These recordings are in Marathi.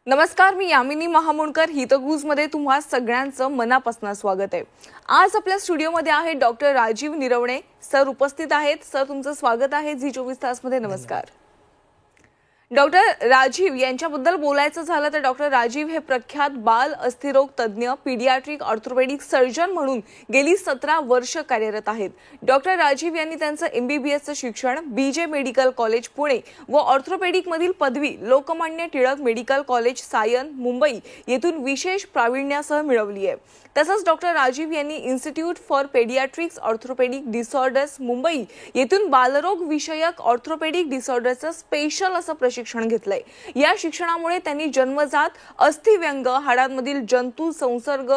नमस्कार, मी यामिनी महामुंडकर. हितगुजमध्ये तुम्हा सगळ्यांचं मनापासून स्वागत आहे. आज आपल्या स्टुडिओमध्ये आहे डॉक्टर राजीव निरवणे सर उपस्थित आहेत. सर, तुमचं स्वागत आहे झी 24 तासमध्ये. नमस्कार. डॉक्टर राजीव यांच्याबद्दल बोलायचं झालं तर डॉक्टर राजीव हे प्रख्यात बाल अस्थिरोग तज्ज्ञ, पीडियाट्रिक ऑर्थोपेडिक सर्जन म्हणून गेली 17 वर्ष कार्यरत आहेत. डॉक्टर राजीव यांनी त्यांचं MBBSचं शिक्षण BJ मेडिकल कॉलेज पुणे व ऑर्थोपेडिक मधील पदवी लोकमान्य टिळक मेडिकल कॉलेज सायन मुंबई येथून विशेष प्रावीण्यासह मिळवली आहे. तसंच डॉक्टर राजीव यांनी institute for paediatrics orthopaedic disorders Mumbai येथून बालरोग विषयक ऑर्थोपेडिक डिसऑर्डरचं स्पेशल असं प्रशिक्षण घेतलंय. या शिक्षणामुळे त्यांनी जन्मजात अस्थिव्यंग, हाडांमधील जंतू संसर्ग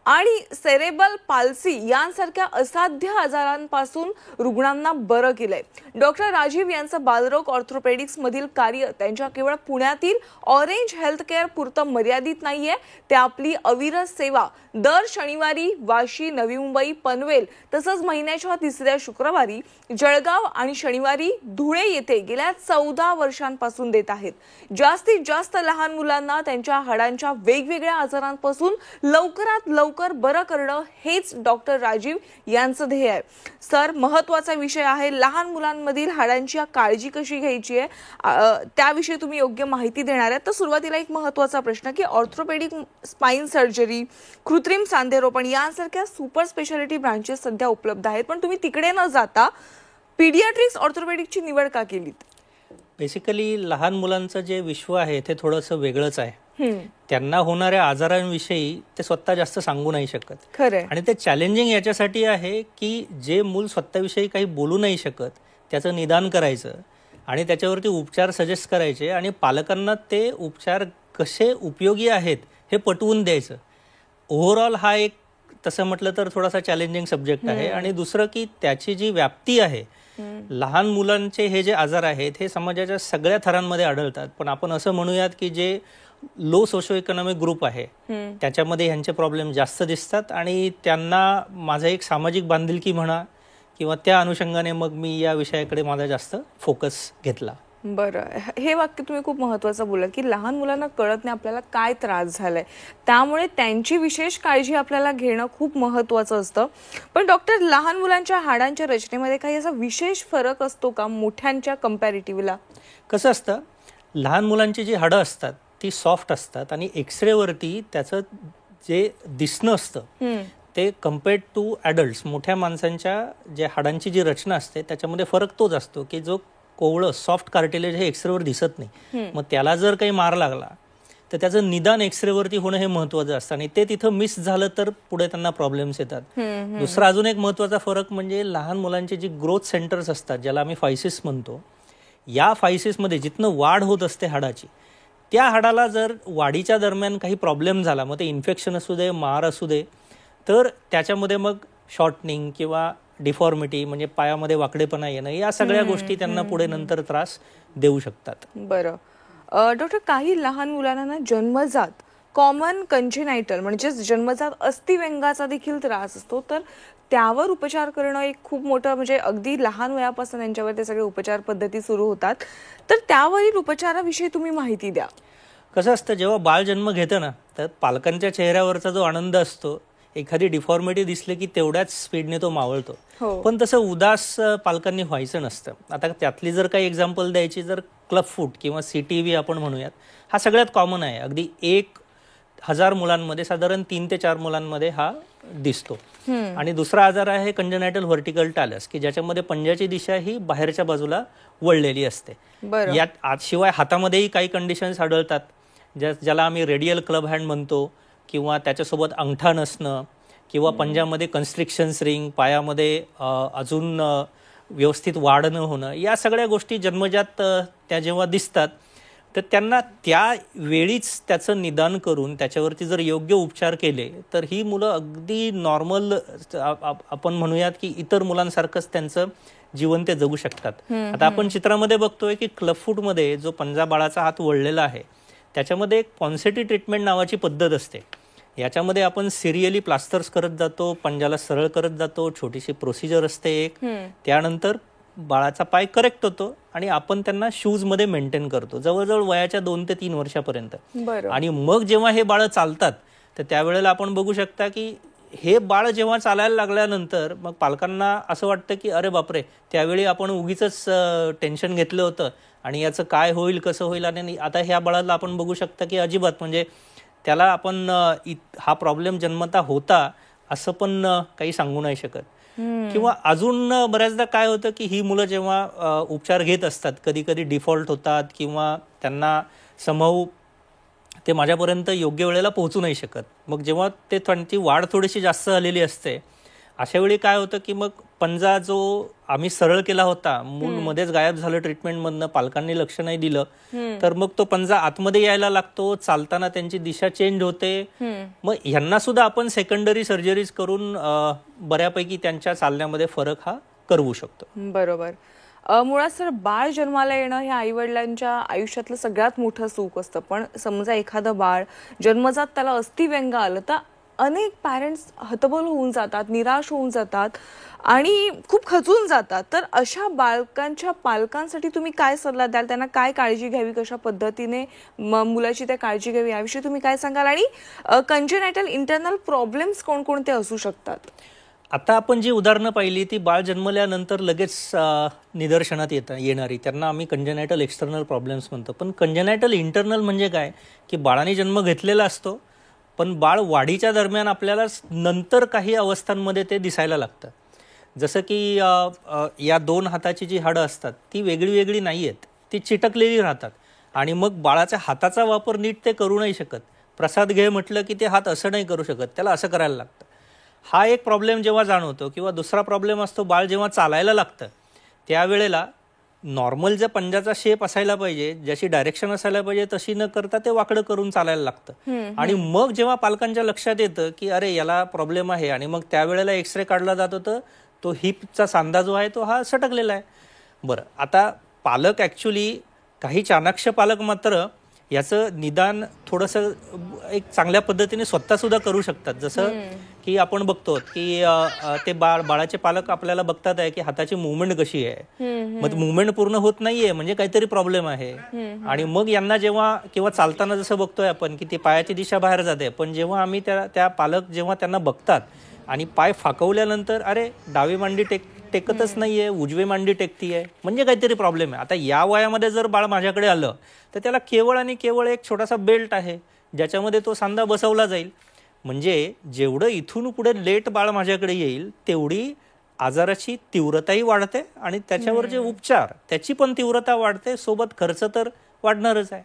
आणि सेरेब्रल पाल्सी यांसारख्या असाध्य आजारांपासून रुग्णांना बरं केलंय. डॉक्टर राजीव यांचं बालरोग ऑर्थोपेडिक्स मधील कार्य त्यांच्या केवळ पुण्यातील ऑरेंज हेल्थ केअर पुरतं मर्यादित नाहीये. ते आपली अविरत सेवा दर शनिवारी वाशी, नवी मुंबई, पनवेल तसंच महिन्याच्या 3ऱ्या शुक्रवारी जळगाव आणि शनिवारी धुळे येथे गेल्या 14 वर्षांपासून देत आहेत. जास्तीत जास्त लहान मुलांना त्यांच्या हाडांच्या वेगवेगळ्या आजारांपासून लवकरात लवकर बरं करणं हेच डॉक्टर राजीव यांचं ध्येय आहे. सर, महत्त्वाचा विषय आहे लहान मुलांमधील हाडांची काळजी कशी घ्यायची आहे, त्याविषयी तुम्ही योग्य माहिती देणार आहे. तर सुरुवातीला एक महत्त्वाचा प्रश्न की ऑर्थोपेडिक स्पाइन सर्जरी, कृत्रिम सांधेरोपण यांसारख्या सुपर स्पेशालिटी ब्रांचेस सध्या उपलब्ध आहेत, पण तुम्ही तिकडे न जाता पीडियाट्रिक्स ऑर्थोपेडिकची निवड का केलीत? बेसिकली लहान मुलांचं जे विश्व आहे ते थोडंसं वेगळंच आहे. त्यांना होणाऱ्या आजारांविषयी ते स्वतः जास्त सांगू नाही शकत. खरंय. आणि ते चॅलेंजिंग याच्यासाठी आहे की जे मूल स्वतःविषयी काही बोलू नाही शकत त्याचं निदान करायचं आणि त्याच्यावरती उपचार सजेस्ट करायचे आणि पालकांना ते उपचार कसे उपयोगी आहेत हे पटवून द्यायचं. ओव्हरऑल हा एक तसं म्हटलं तर थोडासा चॅलेंजिंग सब्जेक्ट आहे. आणि दुसरं की त्याची जी व्याप्ती आहे, लहान मुलांचे हे जे आजार आहेत हे समाजाच्या सगळ्या थरांमध्ये आढळतात. पण आपण असं म्हणूयात की जे लो सोशो इकॉनॉमिक ग्रुप आहे त्याच्यामध्ये ह्यांचे प्रॉब्लेम जास्त दिसतात आणि त्यांना माझा एक सामाजिक बांधिलकी म्हणा किंवा त्या अनुषंगाने मग मी या विषयाकडे माझा जास्त फोकस घेतला. बरं, हे वाक्य तुम्ही खूप महत्त्वाचं बोललात की लहान मुलांना कळत नाही आपल्याला काय त्रास झालाय, त्यामुळे त्यांची विशेष काळजी आपल्याला घेणं खूप महत्त्वाचं असतं. पण डॉक्टर, लहान मुलांच्या हाडांच्या रचनेमध्ये काही असा विशेष फरक असतो का मोठ्यांच्या कम्पॅरेटिव्हला? कसं असतं, लहान मुलांची जी हाडं असतात ती सॉफ्ट असतात आणि एक्सरेवरती त्याचं जे दिसणं असतं ते कम्पेअर्ड टू ॲडल्ट्स, मोठ्या माणसांच्या जे हाडांची जी रचना असते त्याच्यामध्ये फरक तोच असतो की जो कोवळं सॉफ्ट कार्टिलेज हे एक्सरेवर दिसत नाही. मग त्याला जर काही मार लागला तर त्याचं निदान एक्सरेवरती होणं हे महत्त्वाचं असतं आणि ते तिथं मिस झालं तर पुढे त्यांना प्रॉब्लेम्स येतात. दुसरा अजून एक महत्त्वाचा फरक म्हणजे लहान मुलांची जी ग्रोथ सेंटर्स असतात ज्याला आम्ही फायसिस म्हणतो, या फायसिसमध्ये जिथनं वाढ होत असते हाडाची, त्या हाडाला जर वाढीच्या दरम्यान काही प्रॉब्लेम झाला, मग ते इन्फेक्शन असू दे, मार असू दे, तर त्याच्यामध्ये मग शॉर्टनिंग किंवा डिफॉर्मिटी म्हणजे पायामध्ये वाकडेपणा येणं, या सगळ्या गोष्टी त्यांना पुढे नंतर त्रास देऊ शकतात. बरं डॉक्टर, काही लहान मुलांना जन्मजात कॉमन कंजेनायटल म्हणजे जन्मजात अस्थिव्यंगाचा देखील त्रास असतो, तर त्यावर उपचार करणं एक खूप मोठं म्हणजे अगदी लहान वयापासून त्यांच्यावर ते सगळे उपचार पद्धती सुरू होतात, तर त्यावरील उपचाराविषयी तुम्ही माहिती द्या. कसं असतं, जेव्हा बाळ जन्म घेतं ना तर पालकांच्या चेहऱ्यावरचा जो आनंद असतो, एखादी डिफॉर्मिटी दिसली की तेवढ्याच स्पीडने तो मावळतो. पण तसं उदास पालकांनी व्हायचं नसतं. आता त्यातली जर काही एक्झाम्पल द्यायची, जर क्लब फूट किंवा CTV आपण म्हणूयात, हा सगळ्यात कॉमन आहे. अगदी 1000 मुलांमध्ये साधारण 3 ते 4 मुलांमध्ये हा दिसतो. आणि दुसरा आजार आहे कंजेनायटल व्हर्टिकल टॅलस, की ज्याच्यामध्ये पंजाची दिशा ही बाहेरच्या बाजूला वळलेली असते. यात शिवाय हातामध्येही काही कंडिशन्स आढळतात ज्याला आम्ही रेडियल क्लब हँड म्हणतो, किंवा त्याच्यासोबत अंगठा नसणं, किंवा पंजामध्ये कन्स्ट्रिक्शन्स रिंग, पायामध्ये अजून व्यवस्थित वाढ न होणं, या सगळ्या गोष्टी जन्मजात त्या जेव्हा दिसतात तर त्यांना त्यावेळीच त्याचं निदान करून त्याच्यावरती जर योग्य उपचार केले तर ही मुलं अगदी नॉर्मल, आपण म्हणूयात की इतर मुलांसारखंच त्यांचं जीवन ते जगू शकतात. आता आपण चित्रामध्ये बघतोय की क्लब फूटमध्ये जो पंजा बाळाचा हात वळलेला आहे त्याच्यामध्ये एक पॉन्सेटी ट्रीटमेंट नावाची पद्धत असते. याच्यामध्ये आपण सिरियली प्लास्टर्स करत जातो, पंजाला सरळ करत जातो, छोटीशी प्रोसिजर असते एक, त्यानंतर बाळाचा पाय करेक्ट होतो आणि आपण त्यांना शूजमध्ये मेंटेन करतो जवळजवळ वयाच्या 2 ते 3 वर्षापर्यंत. आणि मग जेव्हा हे बाळ चालतात तर त्यावेळेला आपण बघू शकता की हे बाळ जेव्हा चालायला लागल्यानंतर मग पालकांना असं वाटतं की अरे बापरे, त्यावेळी आपण उगीच टेन्शन घेतलं होतं आणि याचं काय होईल कसं होईल. आणि आता ह्या बाळाला आपण बघू शकता की अजिबात म्हणजे त्याला आपण हा प्रॉब्लेम जन्मता होता असं पण काही सांगू नाही शकत. किंवा अजून बऱ्याचदा काय होतं की ही मुलं जेव्हा उपचार घेत असतात कधी कधी डिफॉल्ट होतात किंवा त्यांना समहाऊ ते माझ्यापर्यंत योग्य वेळेला पोहोचू नाही शकत. मग जेव्हा ते त्यांची वाढ थोडीशी जास्त झालेली असते अशा वेळी काय होतं की मग पंजा जो आम्ही सरळ केला होता, मूल मध्येच गायब झालं ट्रीटमेंटमधनं, पालकांनी लक्ष नाही दिलं तर मग तो पंजा आतमध्ये यायला लागतो, चालताना त्यांची दिशा चेंज होते. मग ह्यांना सुद्धा आपण सेकंडरी सर्जरीज करून बऱ्यापैकी त्यांच्या चालण्यामध्ये फरक हा करवू शकतो. बरोबर. मुळात सर, बाळ जन्माला येणं हे आईवडिलांच्या आयुष्यातलं सगळ्यात मोठं सुख असतं. पण समजा एखादं बाळ जन्मजात त्याला अस्थिव्यंग आलं तर अनेक पॅरेंट्स हतबल होऊन जातात, निराश होऊन जातात आणि खूप खचून जातात. तर अशा बालकांच्या पालकांसाठी तुम्ही काय सल्ला द्याल? त्यांना काय काळजी घ्यावी, कशा पद्धतीने मुलाची त्या काळजी घ्यावी याविषयी तुम्ही काय सांगाल? आणि कंजेनायटल इंटरनल प्रॉब्लेम्स कोणकोणते असू शकतात? आता आपण जी उदाहरणं पाहिली ती बाळ जन्मल्यानंतर लगेच निदर्शनात येणारी, त्यांना आम्ही कंजेनायटल एक्सटर्नल प्रॉब्लेम्स म्हणतो. पण कंजेनायटल इंटरनल म्हणजे काय की बाळाने जन्म घेतलेला असतो पण बाळ वाढीच्या दरम्यान आपल्याला नंतर काही अवस्थांमध्ये ते दिसायला लागतं. जसं की या 2 हाताची जी हाडं असतात ती वेगळी वेगळी नाही आहेत, ती चिटकलेली राहतात आणि मग बाळाच्या हाताचा वापर नीट ते करू नाही शकत. प्रसाद घे म्हटलं की ते हात असं नाही करू शकत, त्याला असं करायला लागतं. हा एक प्रॉब्लेम जेव्हा जाणवतो. किंवा दुसरा प्रॉब्लेम असतो, बाळ जेव्हा चालायला लागतं त्यावेळेला नॉर्मल ज्या पंजाचा शेप असायला पाहिजे, जशी डायरेक्शन असायला पाहिजे तशी न करता ते वाकडं करून चालायला लागतं. आणि मग जेव्हा पालकांच्या लक्षात येतं की अरे याला प्रॉब्लेम आहे आणि मग त्यावेळेला एक्सरे काढला जात होतं, तो हिपचा सांधा जो आहे तो हा सटकलेला आहे. बरं, आता पालक ॲक्च्युली काही चाणाक्ष पालक मात्र याचं निदान थोडंसं एक चांगल्या पद्धतीने स्वतःसुद्धा करू शकतात. जसं की आपण बघतो की ते बाळाचे पालक आपल्याला बघतात आहे की हाताची मुवमेंट कशी आहे, मग मुवमेंट पूर्ण होत नाहीये म्हणजे काहीतरी प्रॉब्लेम आहे. आणि मग यांना जेव्हा किंवा चालताना जसं बघतोय आपण की ती पायाची दिशा बाहेर जाते, पण जेव्हा आम्ही त्या पालक जेव्हा त्यांना बघतात आणि पाय फाकवल्यानंतर अरे डावी मांडी टेकतच नाहीये, उजवी मांडी टेकतीये, म्हणजे काहीतरी प्रॉब्लेम आहे. आता या वयामध्ये जर बाळ माझ्याकडे आलं तर त्याला केवळ आणि केवळ एक छोटासा बेल्ट आहे ज्याच्यामध्ये तो सांधा बसवला जाईल. म्हणजे जेवढं इथून पुढे लेट बाळ माझ्याकडे येईल तेवढी आजाराची तीव्रताही वाढते आणि त्याच्यावर जे उपचार त्याची पण तीव्रता वाढते, सोबत खर्च तर वाढणारच आहे.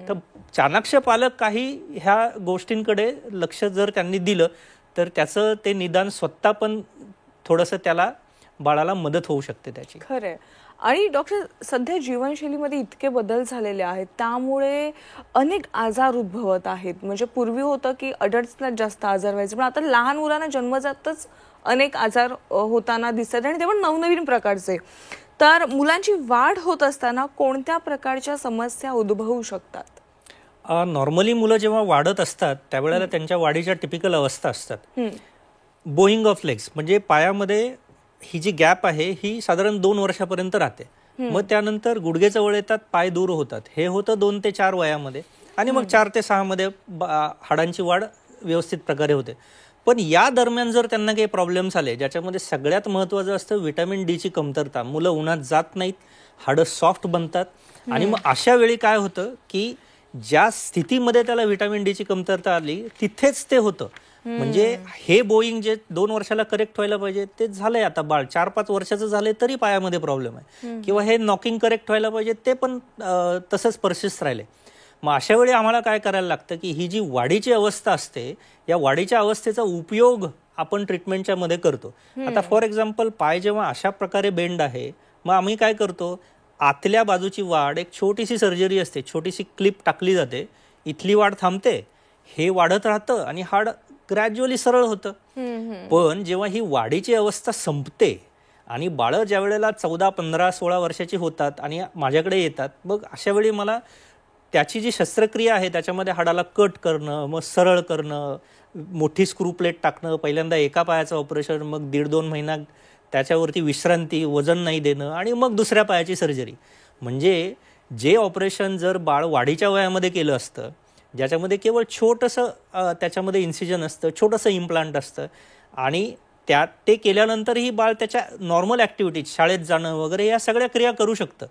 तर चाणाक्ष पालक काही ह्या गोष्टींकडे लक्ष जर त्यांनी दिलं तर त्याचं ते निदान स्वतः पण थोडंसं त्याला बाळाला मदत होऊ शकते त्याची. खरंय. आणि डॉक्टर, सध्या जीवनशैलीमध्ये इतके बदल झालेले आहेत त्यामुळे अनेक आजार उद्भवत आहेत. म्हणजे पूर्वी होतं की अडल्ट्सना जास्त आजार व्हायचे, पण आता लहान मुलांना जन्मजातच अनेक आजार होताना दिसतात आणि ते पण नवनवीन प्रकारचे. तर मुलांची वाढ होत असताना कोणत्या प्रकारच्या समस्या उद्भवू शकतात? नॉर्मली मुलं जेव्हा वाढत असतात त्यावेळेला त्यांच्या वाढीच्या टिपिकल अवस्था असतात. बोईंग ऑफ लेग्स म्हणजे पायामध्ये ही जी गॅप आहे ही साधारण 2 वर्षापर्यंत राहते. मग त्यानंतर गुडघे जवळ येतात, पाय दूर होतात. हे होतं 2 ते 4 वयामध्ये आणि मग 4 ते 6 मध्ये हाडांची वाढ व्यवस्थित प्रकारे होते. पण या दरम्यान जर त्यांना काही प्रॉब्लेम्स आले ज्याच्यामध्ये सगळ्यात महत्त्वाचं असतं व्हिटॅमिन डी ची कमतरता, मुलं उन्हात जात नाहीत, हाडं सॉफ्ट बनतात आणि मग अशा वेळी काय होतं की ज्या स्थितीमध्ये त्याला व्हिटॅमिन डी ची कमतरता आली तिथेच ते होतं. म्हणजे हे बोईंग जे 2 वर्षाला करेक्ट व्हायला पाहिजे ते झालंय, आता बाळ 4-5 वर्षाचं झालंय तरी पायामध्ये प्रॉब्लेम आहे. किंवा हे नॉकिंग करेक्ट व्हायला पाहिजे ते पण तसंच परसिस्ट राहिले. मग अशा वेळी आम्हाला काय करायला लागतं की ही जी वाढीची अवस्था असते या वाढीच्या अवस्थेचा उपयोग आपण ट्रीटमेंटच्या मध्ये करतो. आता फॉर एक्झाम्पल पाय जेव्हा अशा प्रकारे बेंड आहे मग आम्ही काय करतो, आतल्या बाजूची वाढ एक छोटीशी सर्जरी असते, छोटीशी क्लिप टाकली जाते, इथली वाढ थांबते, हे वाढत राहतं आणि हाड ग्रॅज्युअली सरळ होतं. पण जेव्हा ही वाढीची अवस्था संपते आणि बाळं ज्या वेळेला 14, 15, 16 वर्षाची होतात आणि माझ्याकडे येतात, मग अशा वेळी मला त्याची जी शस्त्रक्रिया आहे त्याच्यामध्ये हाडाला कट करणं, मग सरळ करणं, मोठी स्क्रू प्लेट टाकणं, पहिल्यांदा एका पायाचं ऑपरेशन, मग 1.5-2 महिना त्याच्यावरती विश्रांती, वजन नाही देणं आणि मग दुसऱ्या पायाची सर्जरी. म्हणजे जे ऑपरेशन जर बाळ वाढीच्या वयामध्ये केलं असतं, ज्याच्यामध्ये केवळ छोटंसं त्याच्यामध्ये इन्सिजन असतं, छोटंसं इम्प्लांट असतं आणि ते केल्यानंतरही बाळ त्याच्या नॉर्मल ऍक्टिव्हिटीज, शाळेत जाणं वगैरे या सगळ्या क्रिया करू शकतं.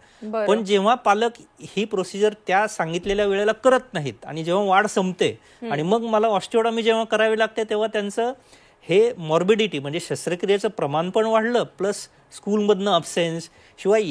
पण जेव्हा पालक ही प्रोसिजर त्या सांगितलेल्या वेळेला करत नाहीत आणि जेव्हा वाढ संपते आणि मग मला ऑस्टिओटॉमी जेव्हा करावी लागते, तेव्हा त्यांचं हे मॉर्बिडिटी म्हणजे शस्त्रक्रियेचं प्रमाण पण वाढलं, प्लस स्कूलमधनं अब्सेन्स, शिवाय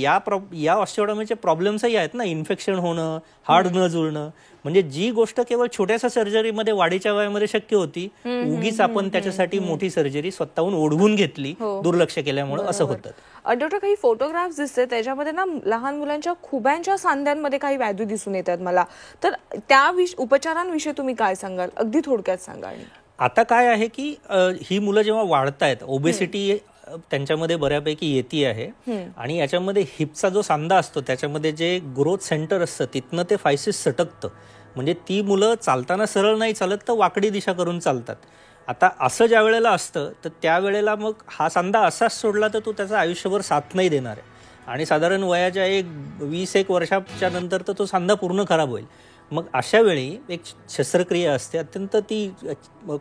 या ऑस्टिओटॉमीचे प्रॉब्लेम्सही आहेत ना, इन्फेक्शन होणं, हाड न जुळणं. म्हणजे जी गोष्ट केवळ छोट्याशा सर्जरीमध्ये वाढीच्या वयामध्ये शक्य होती, उगीच आपण त्याच्यासाठी मोठी सर्जरी स्वतःहून ओढवून घेतली दुर्लक्ष केल्यामुळे असं होतं. डॉक्टर, काही फोटोग्राफ्स दिसते त्याच्यामध्ये ना लहान मुलांच्या खुब्यांच्या सांध्यांमध्ये काही व्याधी दिसून येतात मला, तर त्या उपचारांविषयी तुम्ही काय सांगाल? अगदी थोडक्यात सांगा. आणि आता काय आहे की ही मुलं जेव्हा वाढतायत, ओबेसिटी त्यांच्यामध्ये बऱ्यापैकी येते आहे आणि याच्यामध्ये हिपचा जो सांधा असतो त्याच्यामध्ये जे ग्रोथ सेंटर असतं तिथनं ते फायसिस सटकतं. म्हणजे ती मुलं चालताना सरळ नाही चालत, तर वाकडी दिशा करून चालतात. आता असं ज्या वेळेला असतं तर त्यावेळेला मग हा सांधा असाच सोडला तर तो त्याचं आयुष्यभर साथ नाही देणार आहे आणि साधारण वयाच्या 20-21 वर्षाच्या नंतर तर तो सांधा पूर्ण खराब होईल. मग अशा वेळी एक शस्त्रक्रिया असते, अत्यंत ती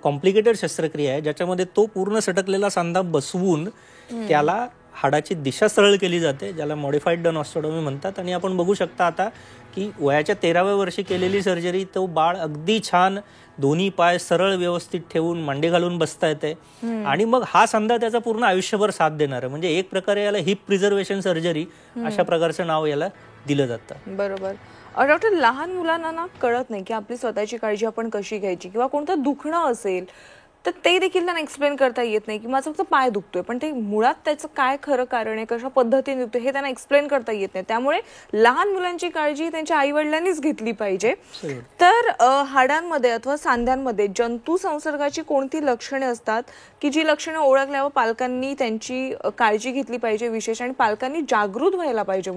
कॉम्प्लिकेटेड शस्त्रक्रिया आहे, ज्याच्यामध्ये तो पूर्ण सटकलेला सांधा बसवून त्याला हाडाची दिशा सरळ केली जाते, ज्याला मॉडिफाईड डन ऑस्टिओटॉमी म्हणतात. आणि आपण बघू शकता आता की वयाच्या 13व्या वर्षी केलेली सर्जरी, तो बाळ अगदी छान दोन्ही पाय सरळ व्यवस्थित ठेवून मांडी घालून बसता येते आणि मग हा सांधा त्याचा पूर्ण आयुष्यभर साथ देणार आहे. म्हणजे एक प्रकारे याला हिप प्रिझर्वेशन सर्जरी अशा प्रकारचं नाव याला दिलं जातं. बरोबर. डॉक्टर, लहान मुलांना ना कळत नाही की आपली स्वतःची काळजी आपण कशी घ्यायची, किंवा कोणतं दुखणं असेल तर ते देखील त्यांना एक्सप्लेन करता येत नाही की माझा फक्त पाय दुखतोय, पण ते मुळात त्याचं काय खरं कारण आहे, कशा पद्धतीने दुखतोय हे त्यांना एक्सप्लेन करता येत नाही. त्यामुळे लहान मुलांची काळजी त्यांच्या आई वडिलांनीच घेतली पाहिजे. तर हाडांमध्ये अथवा सांध्यांमध्ये जंतू संसर्गाची कोणती लक्षणे असतात की जी लक्षणं ओळखल्यावर पालकांनी त्यांची काळजी घेतली पाहिजे विशेष, आणि पालकांनी जागृत व्हायला पाहिजे?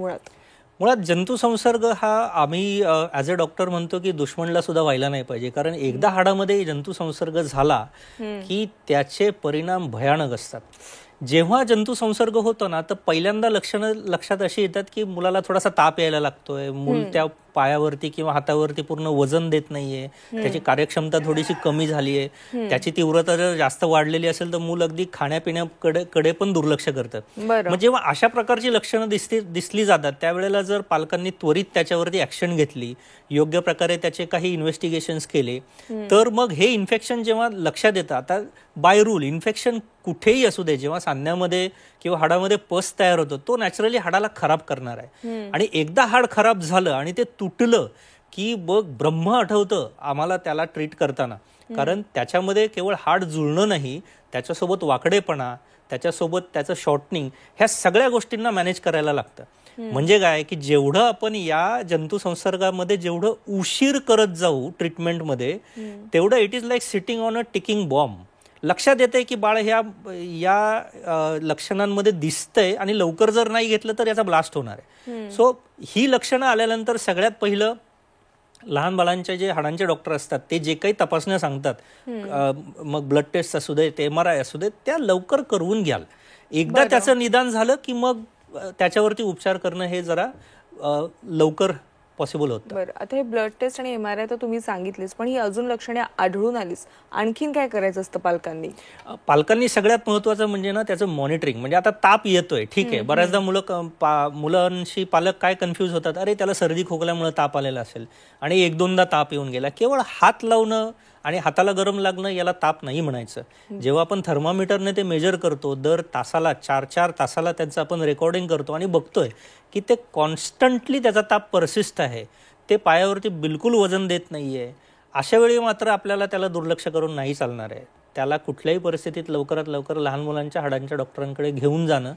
मुळात जंतू संसर्ग हा आम्ही ॲज अ डॉक्टर म्हणतो की दुश्मनला सुद्धा व्हायला नाही पाहिजे, कारण एकदा हाडामध्ये जंतू संसर्ग झाला की त्याचे परिणाम भयानक असतात. जेव्हा जंतू संसर्ग होतो ना, तर पहिल्यांदा लक्षणं लक्षात अशी येतात की मुलाला थोडासा ताप यायला लागतोय, मूल त्या पायावरती किंवा हातावरती पूर्ण वजन देत नाहीये, त्याची कार्यक्षमता थोडीशी कमी झालीये, त्याची तीव्रता जर जास्त वाढलेली असेल तर मूल अगदी खाण्यापिण्याकडे पण दुर्लक्ष करतं. मग जेव्हा अशा प्रकारची लक्षणं दिसली जातात त्यावेळेला जर पालकांनी त्वरित त्याच्यावरती ऍक्शन घेतली, योग्य प्रकारे त्याचे काही इन्व्हेस्टिगेशन्स केले, तर मग हे इन्फेक्शन जेव्हा लक्षात येतं, आता बाय रूल इन्फेक्शन कुठेही असू दे, जेव्हा सांध्यामध्ये किंवा हाडामध्ये पस तयार होतो तो नॅचरली हाडाला खराब करणार आहे. आणि एकदा हाड खराब झालं आणि ते तुटलं की बघ ब्रह्म आठवतं आम्हाला त्याला ट्रीट करताना, कारण त्याच्यामध्ये केवळ हाड जुळणं नाही, त्याच्यासोबत वाकडेपणा, त्याच्यासोबत त्याचं शॉर्टनिंग, ह्या सगळ्या गोष्टींना मॅनेज करायला लागतं. म्हणजे काय की जेवढं आपण या जंतू संसर्गामध्ये जेवढं उशीर करत जाऊ ट्रीटमेंटमध्ये, तेवढं it is like sitting on a ticking bomb. लक्षात येते की बाळ या लक्षणांमध्ये दिसतंय आणि लवकर जर नाही घेतलं तर याचा ब्लास्ट होणार आहे. सो ही लक्षणं आल्यानंतर सगळ्यात पहिलं लहान बाळांचे जे हाडांचे डॉक्टर असतात ते जे काही तपासण्या सांगतात, मग ब्लड टेस्ट असू दे, MRI असू दे, त्या लवकर करून घ्याल. एकदा त्याचं निदान झालं की मग त्याच्यावरती उपचार करणं हे जरा लवकर पॉसिबल होतं. बरं, आता हे ब्लड टेस्ट आणि MRI तर तुम्ही सांगितलीच, पण ही अजून लक्षणे आढळून आलीच, आणखीन काय करायचं असतं पालकांनी? सगळ्यात महत्वाचं म्हणजे ना त्याचं मॉनिटरिंग. म्हणजे आता ताप येतोय, ठीक आहे, बऱ्याचदा मुलांशी पालक काय कन्फ्यूज होतात, अरे त्याला सर्दी खोकल्यामुळे ताप आलेला असेल आणि 1-2दा ताप येऊन गेला. केवळ हात लावणं आणि हाताला गरम लागणं याला ताप नाही म्हणायचं. जेव्हा आपण थर्मामीटरने ते मेजर करतो, दर तासाला 4-4 तासाला त्यांचं आपण रेकॉर्डिंग करतो आणि बघतोय की ते कॉन्स्टंटली त्याचा ताप परसिस्ट आहे, ते पायावरती बिलकुल वजन देत नाहीये, अशा वेळी मात्र आपल्याला त्याला दुर्लक्ष करून नाही चालणार आहे. त्याला कुठल्याही परिस्थितीत लवकरात लवकर लहान मुलांच्या हाडांच्या डॉक्टरांकडे घेऊन जाणं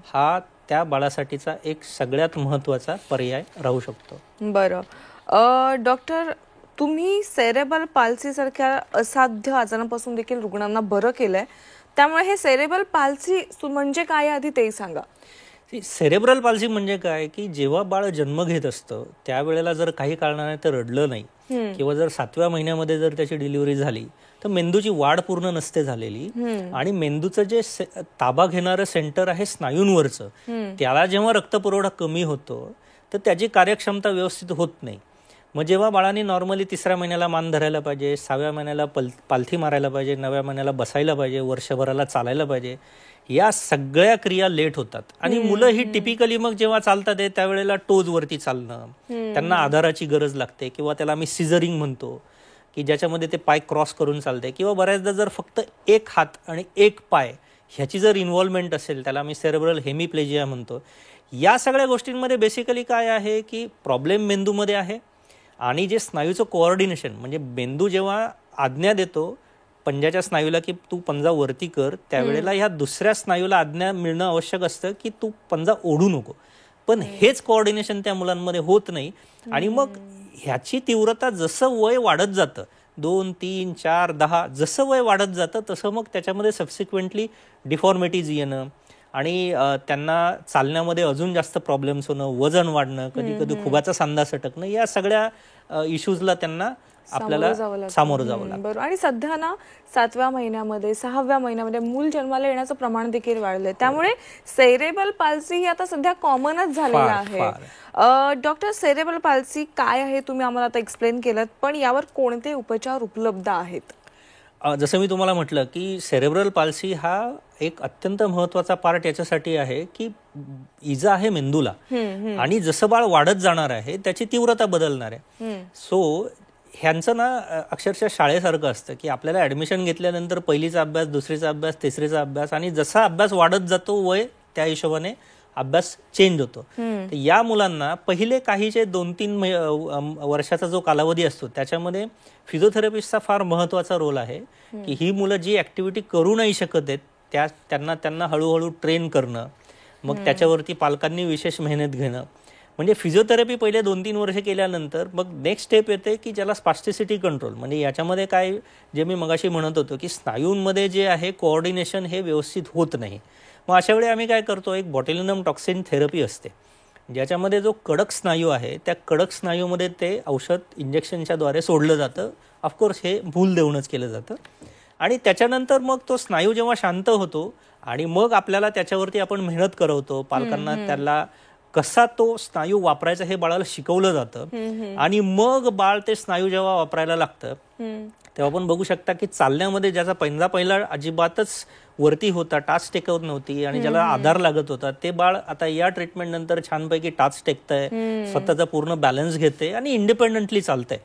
हा त्या बाळासाठीचा एक सगळ्यात महत्वाचा पर्याय राहू शकतो. बरं डॉक्टर, तुम्ही सेरेब्रल पाल्सी सारख्या असाध्य आजारांपासून देखील रुग्णांना बरं केलंय, त्यामुळे हे सेरेब्रल पाल्सी म्हणजे काय आधी ते सांगा. सेरेब्रल पाल्सी म्हणजे काय की जेव्हा बाळ जन्म घेत असतं त्यावेळेला जर काही कारणाने ते रडलं नाही किंवा जर 7व्या महिन्यामध्ये जर त्याची डिलिव्हरी झाली तर मेंदूची वाढ पूर्ण नसते झालेली आणि मेंदूचं जे ताबा घेणारं सेंटर आहे स्नायूंवरचं, त्याला जेव्हा रक्तपुरवठा कमी होतो तर त्याची कार्यक्षमता व्यवस्थित होत नाही. मग जेव्हा बाळाने नॉर्मली 3ऱ्या महिन्याला मान धरायला पाहिजे, 6व्या महिन्याला पालथी मारायला पाहिजे, 9व्या महिन्याला बसायला पाहिजे, वर्षभराला चालायला पाहिजे, या सगळ्या क्रिया लेट होतात. आणि मुलं ही टिपिकली मग जेव्हा चालतात त्यावेळेला टोज वरती चालणं, त्यांना आधाराची गरज लागते, किंवा त्याला आम्ही सिझरिंग म्हणतो की ज्याच्यामध्ये ते पाय क्रॉस करून चालते, किंवा बऱ्याचदा जर फक्त एक हात आणि एक पाय ह्याची जर इन्व्हॉल्वमेंट असेल, त्याला आम्ही सेरेब्रल हेमिप्लेजिया म्हणतो. या सगळ्या गोष्टींमध्ये बेसिकली काय आहे की प्रॉब्लेम मेंदूमध्ये आहे. आणि जे स्नायूचं कोऑर्डिनेशन, म्हणजे मेंदू जेव्हा आज्ञा देतो पंजाच्या स्नायूला की तू पंजा वरती कर, त्यावेळेला ह्या दुसऱ्या स्नायूला आज्ञा मिळणं आवश्यक असतं की तू पंजा ओढू नको. पण हेच कोऑर्डिनेशन त्या मुलांमध्ये होत नाही. आणि मग ह्याची तीव्रता जसं वय वाढत जातं, 2, 3, 4, 10 जसं वय वाढत जातं तसं मग त्याच्यामध्ये सबसिक्वेंटली डिफॉर्मिटीज येणं आणि त्यांना चालण्यामध्ये अजून जास्त प्रॉब्लेम्स होणं, वजन वाढणं, कधी कधी खुबाचा सांधा सटकणं, या सगळ्या इश्यूजला त्यांना आपल्याला सामोरं जावं लागतं. बरोबर. आणि सध्या ना 7व्या महिन्यामध्ये 6व्या महिन्यामध्ये मूल जन्माला येण्याचं प्रमाण देखील वाढलंय, त्यामुळे सेरेब्रल पाल्सी ही आता सध्या कॉमनच झालेलं आहे. डॉक्टर, सेरेब्रल पाल्सी काय आहे तुम्ही आम्हाला आता एक्सप्लेन केलं, पण यावर कोणते उपचार उपलब्ध आहेत? जसं मी तुम्हाला म्हटलं की सेरेब्रल पाल्सी हा एक अत्यंत महत्वाचा पार्ट याच्यासाठी आहे की इजा आहे मेंदूला, आणि जसं बाळ वाढत जाणार आहे त्याची तीव्रता बदलणार आहे. सो ह्यांचं ना अक्षरशः शाळेसारखं असतं की आपल्याला ऍडमिशन घेतल्यानंतर पहिलीचा अभ्यास, दुसरीचा अभ्यास, तिसरीचा अभ्यास, आणि जसा अभ्यास वाढत जातो वय त्या हिशोबाने अभ्यास चेंज होतो. तर या मुलांना पहिले काही जे 2-3 वर्षाचा जो कालावधी असतो त्याच्यामध्ये फिजिओथेरपिस्टचा फार महत्वाचा रोल आहे की ही मुलं जी ऍक्टिव्हिटी करू नाही शकत आहेत त्यांना हळूहळू ट्रेन करणं, मग त्याच्यावरती पालकांनी विशेष मेहनत घेणं. म्हणजे फिजिओथेरपी पहिले 2-3 वर्ष केल्यानंतर मग नेक्स्ट स्टेप येते की ज्याला स्पास्टिसिटी कंट्रोल, म्हणजे याच्यामध्ये काय जे मी मगाशी म्हणत होतो की स्नायूंमध्ये जे आहे कोऑर्डिनेशन हे व्यवस्थित होत नाही. मग अशा वेळी आम्ही काय करतो, एक बॉट्युलिनम टॉक्सिन थेरपी असते ज्याच्यामध्ये जो कडक स्नायू आहे त्या कडक स्नायूमध्ये ते औषध इंजेक्शनच्या द्वारे सोडलं जातं. ऑफकोर्स हे भूल देऊनच केलं जातं. आणि त्याच्यानंतर मग तो स्नायू जेव्हा शांत होतो आणि मग आपल्याला त्याच्यावरती आपण मेहनत करवतो, पालकांना त्याला कसा तो स्नायू वापरायचा हे बाळाला शिकवलं जातं, आणि मग बाळ ते स्नायू जेव्हा वापरायला लागतं तेव्हा आपण बघू शकता की चालण्यामध्ये ज्याचा पहिला अजिबातच वरती होता, टाच टेकवत नव्हती आणि ज्याला आधार लागत होता, ते बाळ आता या ट्रीटमेंट नंतर छानपैकी टाच टेकतंय, स्वतःचा पूर्ण बॅलन्स घेते आणि इंडिपेंडेंटली चालतंय.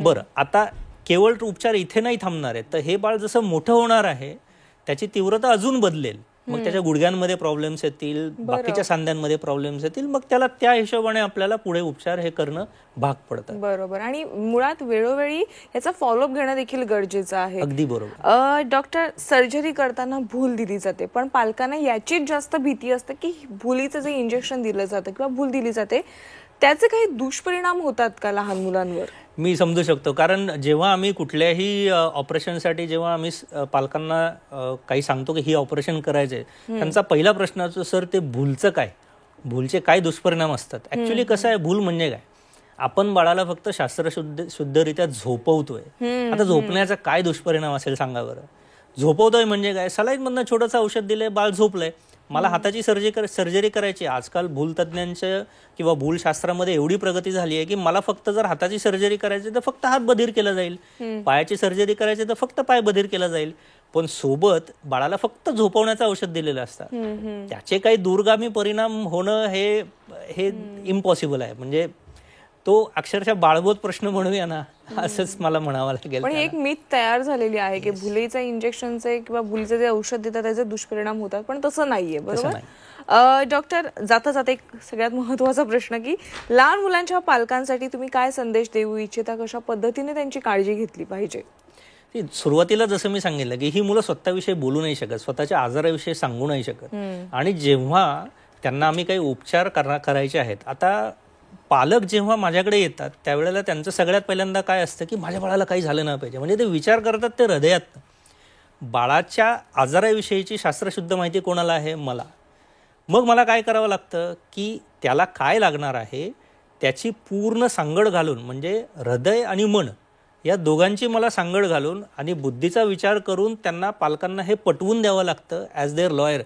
बरं, आता केवळ उपचार इथे नाही थांबणार आहे, तर हे बाळ जसं मोठं होणार आहे त्याची तीव्रता अजून बदलेल. मग त्याच्या गुडघ्यांमध्ये प्रॉब्लेम्स येतील, बाकीच्या सांध्यांमध्ये प्रॉब्लेम्स येतील, मग त्याला त्या हिशोबाने आपल्याला पुढे उपचार हे करणं भाग पडतं. बरोबर. आणि मुळात वेळोवेळी याचा फॉलोअप घेणं देखील गरजेचं आहे. अगदी बरोबर. डॉक्टर, सर्जरी करताना भूल दिली जाते, पण पालकांना याचीच जास्त भीती असते की भुलीचं जे इंजेक्शन दिलं जातं किंवा भूल दिली जाते त्याचे काही दुष्परिणाम होतात का लहान मुलांवर? मी समजू शकतो, कारण जेव्हा आम्ही कुठल्याही ऑपरेशनसाठी जेव्हा आम्ही पालकांना काही सांगतो की ही ऑपरेशन करायचंय, त्यांचा पहिला प्रश्न असतो, सर ते भूलचं काय, भूलचे काय दुष्परिणाम असतात? ऍक्च्युली कसं आहे, भूल म्हणजे काय, आपण बाळाला फक्त शास्त्रशुद्धरित्या झोपवतोय. आता झोपण्याचा काय दुष्परिणाम असेल सांगा बरं? झोपवतोय म्हणजे काय, सलाईन मधनं छोटंसं औषध दिलंय, बाळ झोपलंय. मला हाताची सर्जरी करायची, आजकाल भूलतज्ञांच्या किंवा भूलशास्त्रामध्ये एवढी प्रगती झाली आहे की मला फक्त जर हाताची सर्जरी करायची तर फक्त हात बधीर केला जाईल, पायाची सर्जरी करायची तर फक्त पाय बधीर केला जाईल, पण सोबत बाळाला फक्त झोपवण्याचं औषध दिलेलं असतं. त्याचे काही दूरगामी परिणाम होणं हे इम्पॉसिबल आहे. म्हणजे तो अक्षरशः बाळबोध प्रश्न म्हणूया ना, असंच मला म्हणावं लागेल. पण एक मिथ तयार झालेली आहे की भुलीच्या इंजेक्शनचे किंवा भुलीचे जे औषध देतात त्याचे दुष्परिणाम होतात, पण तसं नाहीये. बरोबर. डॉक्टर, जाता जाता एक सगळ्यात महत्वाचा प्रश्न की लहान मुलांच्या पालकांसाठी तुम्ही काय संदेश देऊ इच्छिता, कशा पद्धतीने त्यांची काळजी घेतली पाहिजे? सुरुवातीला जसं मी सांगितलं की ही मुलं स्वतःविषयी बोलू नाही शकत, स्वतःच्या आजाराविषयी सांगू नाही शकत, आणि जेव्हा त्यांना आम्ही काही उपचार करायचे आहेत, आता पालक जेव्हा माझ्याकडे येतात त्यावेळेला त्यांचं सगळ्यात पहिल्यांदा काय असतं की माझ्या बाळाला काही झालं नाही पाहिजे. म्हणजे ते विचार करतात ते हृदयात. बाळाच्या आजाराविषयीची शास्त्रशुद्ध माहिती कोणाला आहे? मला. मग मला काय करावं लागतं की त्याला काय लागणार आहे त्याची पूर्ण सांगड घालून, म्हणजे हृदय आणि मन या दोघांची मला सांगड घालून आणि बुद्धीचा विचार करून त्यांना पालकांना हे पटवून द्यावं लागतं ॲज देअर लॉयर,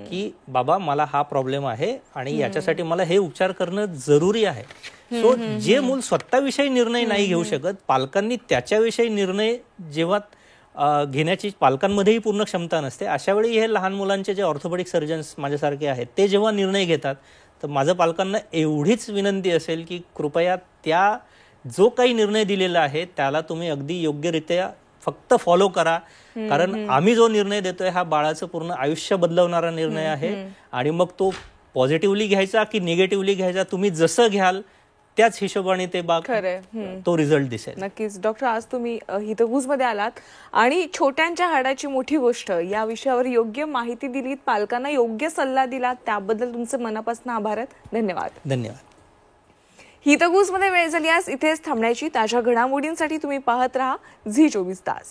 की बाबा मला हा प्रॉब्लेम आहे आणि याच्यासाठी मला हे उपचार करणं जरुरी आहे. सो जे मूल स्वतःविषयी निर्णय नाही घेऊ शकत, पालकांनी त्याच्याविषयी निर्णय जेव्हा घेण्याची पालकांमध्येही पूर्ण क्षमता नसते, अशा वेळी हे लहान मुलांचे जे ऑर्थोपेडिक सर्जन्स माझ्यासारखे आहेत ते जेव्हा निर्णय घेतात, तर माझं पालकांना एवढीच विनंती असेल की कृपया त्या जो काही निर्णय दिलेला आहे त्याला तुम्ही अगदी योग्यरित्या फक्त फॉलो करा, कारण आम्ही जो निर्णय देतोय हा बाळाचं पूर्ण आयुष्य बदलवणारा निर्णय आहे. आणि मग तो पॉझिटिव्हली घ्यायचा की निगेटिव्हली घ्यायचा, तुम्ही जसं घ्याल त्याच हिशोबाने ते तो रिझल्ट दिसेल. नक्कीच. डॉक्टर, आज तुम्ही हितगुजमध्ये आलात आणि छोट्यांच्या हाडाची मोठी गोष्ट या विषयावर योग्य माहिती दिलीत, पालकांना योग्य सल्ला दिलात, त्याबद्दल तुमचे मनापासून आभार आहेत. धन्यवाद. धन्यवाद. हितगुजमध्ये वेळ झाली आज इथेच थांबण्याची. ताज्या घडामोडींसाठी तुम्ही पाहत राहा झी 24 तास.